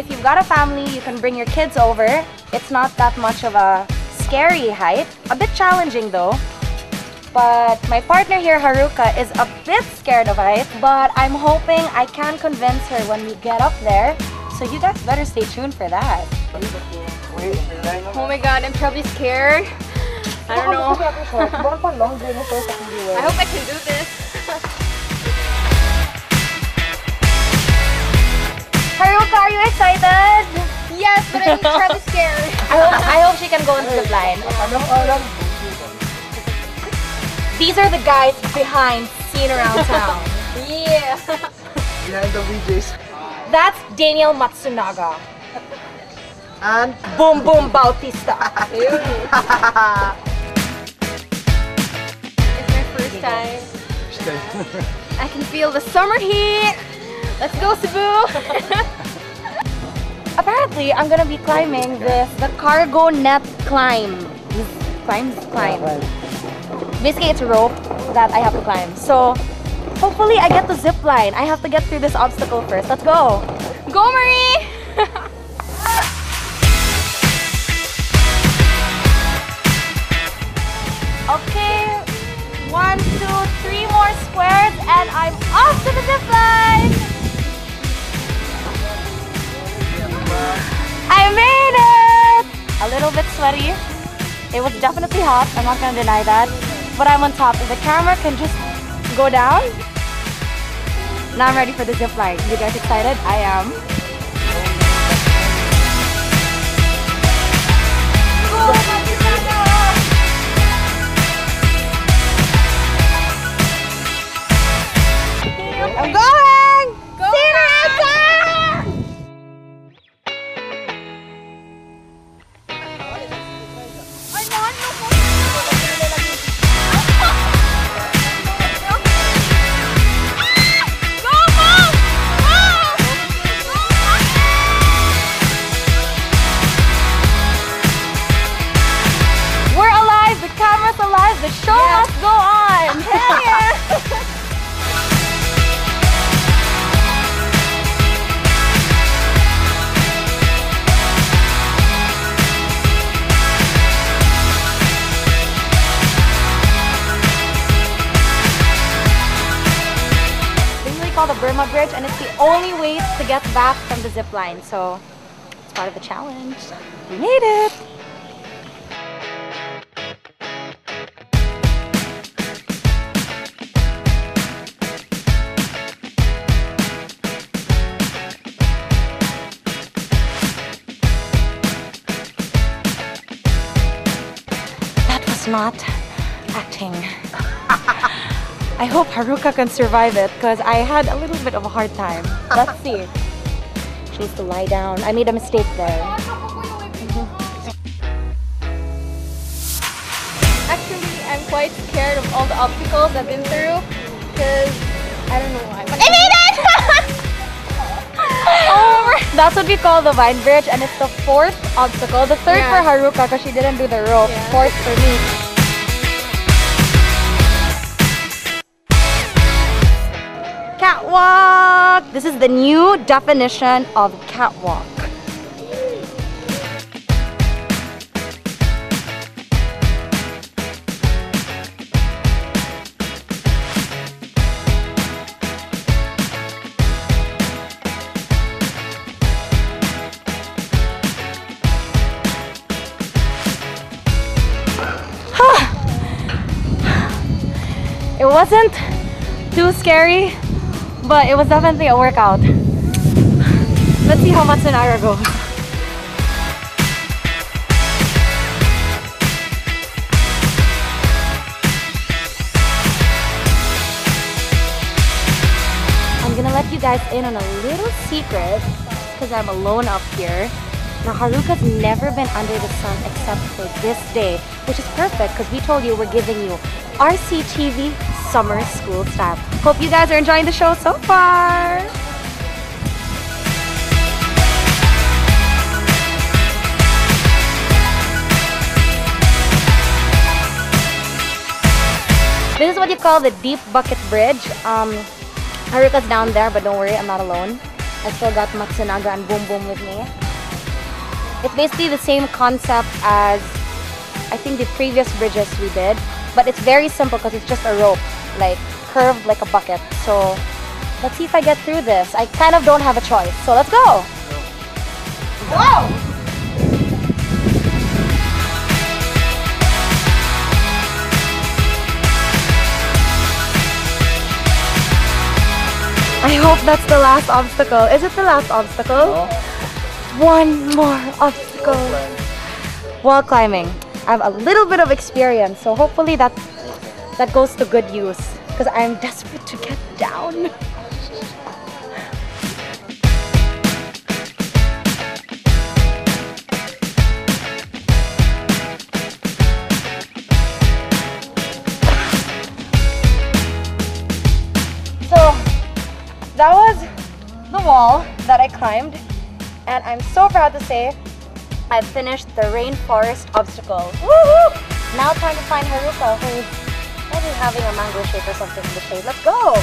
if you've got a family, you can bring your kids over. It's not that much of a scary height. A bit challenging though. But my partner here, Haruka, is a bit scared of height. But I'm hoping I can convince her when we get up there. So you guys better stay tuned for that. Oh my god, I'm probably scared. I don't know. I hope I can do this. Haruka, are you excited? Yes, but I'm probably scared. I hope she can go into the blind. These are the guys behind Scene Around Town. Yeah. Behind the VJs. That's Daniel Matsunaga. And Boom Boom Bautista. It's my first time. I can feel the summer heat. Let's go, Cebu. Apparently, I'm gonna be climbing the cargo net climb. Climb. Basically, it's a rope that I have to climb. So, hopefully, I get the zip line. I have to get through this obstacle first. Let's go. Go, Marie. Okay, 1, 2, 3 more squares, and I'm off to the zip line. I made it! A little bit sweaty. It was definitely hot, I'm not gonna deny that. But I'm on top. If the camera can just go down. Now I'm ready for the zip line. You guys excited? I am. I'm going! Go, See you later! We're alive! The camera's alive! The show must go on! Hell yeah! Called the Burma Bridge, and it's the only way to get back from the zip line, so it's part of the challenge. We made it! That was not acting. I hope Haruka can survive it because I had a little bit of a hard time. Let's see. She needs to lie down. I made a mistake there. Actually, I'm quite scared of all the obstacles I've been through because I don't know why. But I made it! That's what we call the vine bridge, and it's the 4th obstacle. The 3rd for Haruka because she didn't do the rope. 4th for me. Catwalk! This is the new definition of catwalk. It wasn't too scary, but it was definitely a workout. Let's see how Matsunaga goes. I'm gonna let you guys in on a little secret because I'm alone up here. Now Haruka's never been under the sun except for this day, which is perfect because we told you we're giving you Rctv summer school style. Hope you guys are enjoying the show so far. This is what you call the deep bucket bridge. Haruka's down there, but don't worry, I'm not alone. I still got Matsunaga and Boom Boom with me. It's basically the same concept as I think the previous bridges we did, but it's very simple because it's just a rope, like curved like a bucket. So let's see if I get through this. I kind of don't have a choice, so let's go! Whoa! I hope that's the last obstacle. Is it the last obstacle? No. One more obstacle. Wall climbing. I have a little bit of experience, so hopefully that goes to good use because I'm desperate to get down. So that was the wall that I climbed, and I'm so proud to say I've finished the Rainforest obstacle. Woohoo! Now time to find Haruka, who's probably having a mango shake or something in the shade. Let's go!